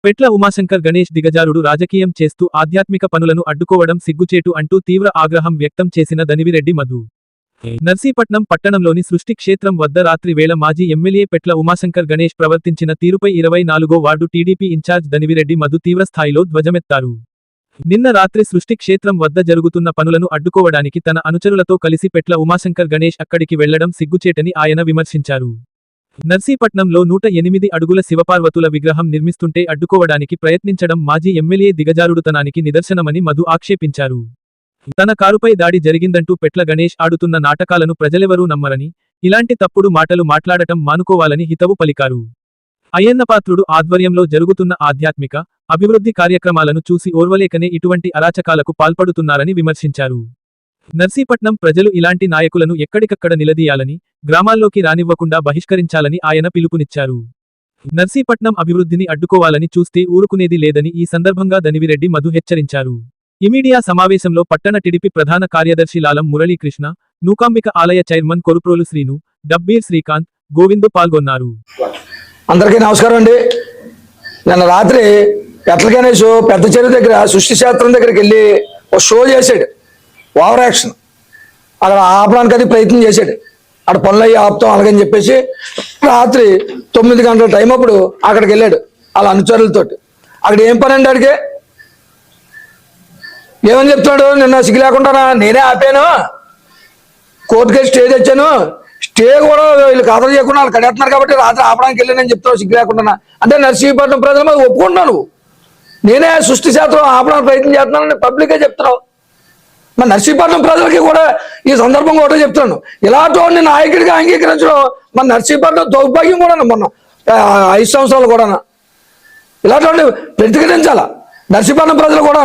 పెట్ల ఉమాశంకర్ గణేష్ దిగజారుడు రాజకీయం చేస్తూ ఆధ్యాత్మిక పనులను అడ్డుకోవడం సిగ్గుచేటు అంటూ తీవ్ర ఆగ్రహం వ్యక్తం చేసిన దనివిరెడ్డి మధు. నర్సీపట్నం పట్టణంలోని సృష్టి క్షేత్రం వద్ద రాత్రి వేళ మాజీ ఎమ్మెల్యే పెట్ల ఉమాశంకర్ గణేష్ ప్రవర్తించిన తీరుపై 24వ వార్డు టీడీపీ ఇన్ఛార్జ్ దనివిరెడ్డి మధు తీవ్రస్థాయిలో ధ్వజమెత్తారు. నిన్న రాత్రి సృష్టి క్షేత్రం వద్ద జరుగుతున్న పనులను అడ్డుకోవడానికి తన అనుచరులతో కలిసి పెట్ల ఉమాశంకర్ గణేష్ అక్కడికి వెళ్లడం సిగ్గుచేటని ఆయన విమర్శించారు. నర్సీపట్నంలో 108 అడుగుల శివపార్వతుల విగ్రహం నిర్మిస్తుంటే అడ్డుకోవడానికి ప్రయత్నించడం మాజీ ఎమ్మెల్యే దిగజారుడుతనానికి నిదర్శనమని మధు ఆక్షేపించారు. తన కారుపై దాడి జరిగిందంటూ పెట్ల గణేష్ ఆడుతున్న నాటకాలను ప్రజలెవరూ నమ్మరని, ఇలాంటి తప్పుడు మాటలు మాట్లాడటం మానుకోవాలని హితవు పలికారు. అయ్యన్నపాత్రుడు ఆధ్వర్యంలో జరుగుతున్న ఆధ్యాత్మిక, అభివృద్ధి కార్యక్రమాలను చూసి ఓర్వలేకనే ఇటువంటి అరాచకాలకు పాల్పడుతున్నారని విమర్శించారు. నర్సీపట్నం ప్రజలు ఇలాంటి నాయకులను ఎక్కడికక్కడ నిలదీయాలని, గ్రామాల్లోకి రానివ్వకుండా బహిష్కరించాలని ఆయన పిలుపునిచ్చారు. నర్సీపట్నం అభివృద్ధిని అడ్డుకోవాలని చూస్తే ఊరుకునేది లేదని ఈ సందర్భంగా దనివిరెడ్డి మధు హెచ్చరించారు. ఈ మీడియా సమావేశంలో పట్టణ టిడిపి ప్రధాన కార్యదర్శి లాలం మురళీకృష్ణ, నూకాంబిక ఆలయ చైర్మన్ కొరుప్రోలు శ్రీను, డబ్బీర్ శ్రీకాంత్, గోవిందు పాల్గొన్నారు. అందరికీ నమస్కారం అండి. నిన్న రాత్రి పెట్ల గణేష్ పెద్ద చెరువు దగ్గర సృష్టి శాస్త్రం దగ్గరికి వెళ్ళి ఒక షో చేశాడు. ఓవర్ యాక్షన్ అక్కడ ఆపడానికి అది ప్రయత్నం చేశాడు. అక్కడ పనులు అయ్యి ఆపుతాం అలాగని చెప్పేసి రాత్రి 9 గంటల టైం అప్పుడు అక్కడికి వెళ్ళాడు వాళ్ళ అనుచరులతోటి. అక్కడ ఏం పని అండి అడిగే ఏమని చెప్తున్నాడు, నిన్న సిగ్గు లేకుండా నేనే ఆపాను, కోర్టుకి స్టే తెచ్చాను, స్టే కూడా వీళ్ళు ఖాతరు చేయకుండా వాళ్ళు కడేస్తున్నారు కాబట్టి రాత్రి ఆపడానికి వెళ్ళానని చెప్తావు సిగ్గు లేకుండా. అంటే నర్సీపట్నం ప్రజలు మరి ఒప్పుకుంటున్నావు, నేనే సృష్టి శాస్త్రం ఆపడానికి ప్రయత్నం చేస్తున్నానని పబ్లిక్గా చెప్తున్నావు. మరి నర్సీపట్నం ప్రజలకి కూడా ఈ సందర్భంగా ఒకటే చెప్తున్నాను, ఇలాంటి నాయకుడిగా అంగీకరించడం మన నర్సీపట్నం దౌర్భాగ్యం కూడా మొన్న 5 సంవత్సరాలు కూడా ఇలాంటి ప్రతిఘటించాల నర్సీపట్నం ప్రజలు కూడా.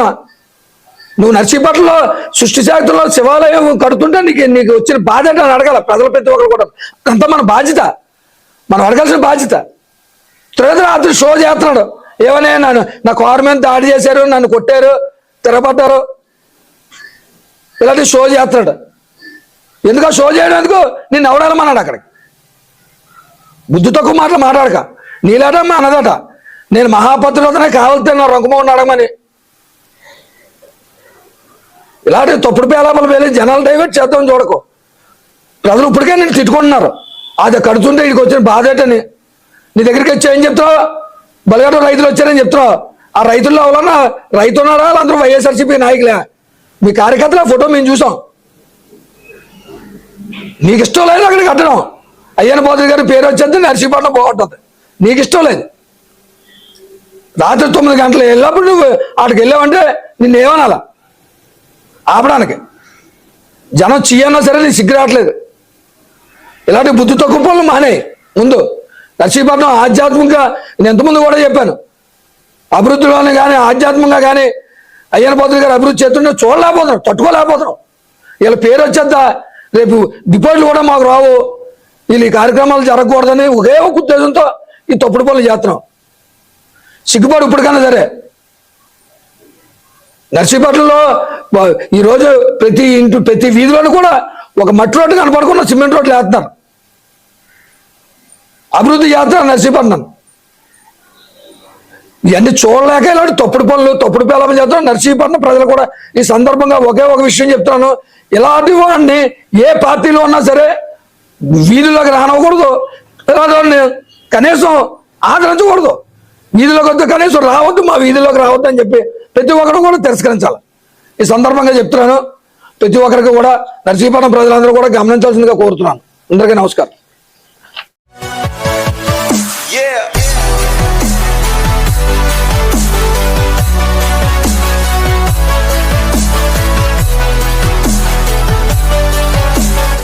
నువ్వు నర్సీపట్నంలో సృష్టి శాస్త్రంలో శివాలయం కడుతుంటే నీకు వచ్చిన బాధ అని అడగాల ప్రజల ప్రతి ఒక్కరు కూడా. అంతా మన బాధ్యత, మనం అడగాల్సిన బాధ్యత. రాత్రి షో చేస్తున్నాడు, ఏమనే నా కారు మీద దాడి చేశారు, నన్ను కొట్టారు, తిరగబడ్డారు, ఇలాంటి షో చేస్తున్నాడు. ఎందుకు షో చేయడం ఎందుకు? నిన్ను ఎవడాలమన్నాడు అక్కడికి. బుద్ధి తక్కువ మాటలు మాట్లాడక. నీలాటమ్మా అన్నదట, నేను మహాపత్రులతనే కావాలితే నా రంగమోహన్ అడగమని. ఇలాంటి తప్పుడు పేలాపలు వెళ్ళి జనాలు డైవర్ట్ చేద్దాం చూడకు. ప్రజలు ఇప్పటికే నేను తిట్టుకుంటున్నారు, అది కడుతుంటే ఇక్కడికి వచ్చిన బాధ ఏంటని. నీ దగ్గరికి వచ్చి ఏం చెప్తావు, బలగడ రైతులు వచ్చారని చెప్తున్నావు. ఆ రైతుల్లో ఎవరన్నా రైతు ఉన్నారా, వాళ్ళందరూ వైఎస్ఆర్సీపీ నాయకులే. మీ కార్యకర్తల ఫోటో మేము చూసాం. నీకు ఇష్టం లేదు అక్కడికి కట్టడం. అయ్యన్న పాత్రుడు గారి పేరు వచ్చేది నర్సీపట్నం బాగుంటుంది, నీకు ఇష్టం లేదు. రాత్రి 9 గంటలు వెళ్ళినప్పుడు నువ్వు అక్కడికి వెళ్ళావంటే నిన్ను ఏమనాలా ఆపడానికి? జనం చెయ్యన్నా సరే నీ సిగ్గు రావట్లేదు. ఇలాంటి బుద్ధి తక్కువ పనులు మానే. ముందు నర్సీపట్నం ఆధ్యాత్మికంగా నేను ఎంతమంది కూడా చెప్పాను, అభివృద్ధిలోనే కానీ ఆధ్యాత్మికంగా కానీ అయ్యన్న పాత్రుడు గారు అభివృద్ధి చేస్తుంటే చూడలేకపోతున్నాం, తట్టుకోలేకపోతున్నాం. వీళ్ళ పేరు వచ్చేద్దా, రేపు డిపాజిట్లు కూడా మాకు రావు, వీళ్ళు ఈ కార్యక్రమాలు జరగకూడదని ఒకే ఒక ఉద్దేశంతో ఈ తప్పుడు పనులు చేస్తున్నాం. సిగ్గుపాటు ఇప్పటికన్నా సరే. నర్సీపట్నంలో ఈరోజు ప్రతి వీధిలోనూ కూడా ఒక మట్టి రోడ్డు కనపడకుండా సిమెంట్ రోడ్లు వేస్తున్నారు, అభివృద్ధి చేస్తున్నారు నర్సీపట్నం. ఇవన్నీ చూడలేక ఇలాంటి తప్పుడు పనులు తప్పుడు పేలపని చేస్తున్నాం. నర్సీపట్నం ప్రజలు కూడా ఈ సందర్భంగా ఒకే ఒక విషయం చెప్తున్నాను, ఇలాంటి వాడిని ఏ పార్టీలో ఉన్నా సరే వీధిలోకి రానివ్వకూడదు, ఇలాంటి కనీసం ఆదరించకూడదు. వీధిలోకి వద్దు, కనీసం రావద్దు, మా వీధిలోకి రావద్దు అని చెప్పి ప్రతి ఒక్కరు కూడా తిరస్కరించాలి. ఈ సందర్భంగా చెప్తున్నాను, ప్రతి ఒక్కరికి కూడా నర్సీపట్నం ప్రజలందరూ కూడా గమనించాల్సిందిగా కోరుతున్నాను. అందరికీ నమస్కారం.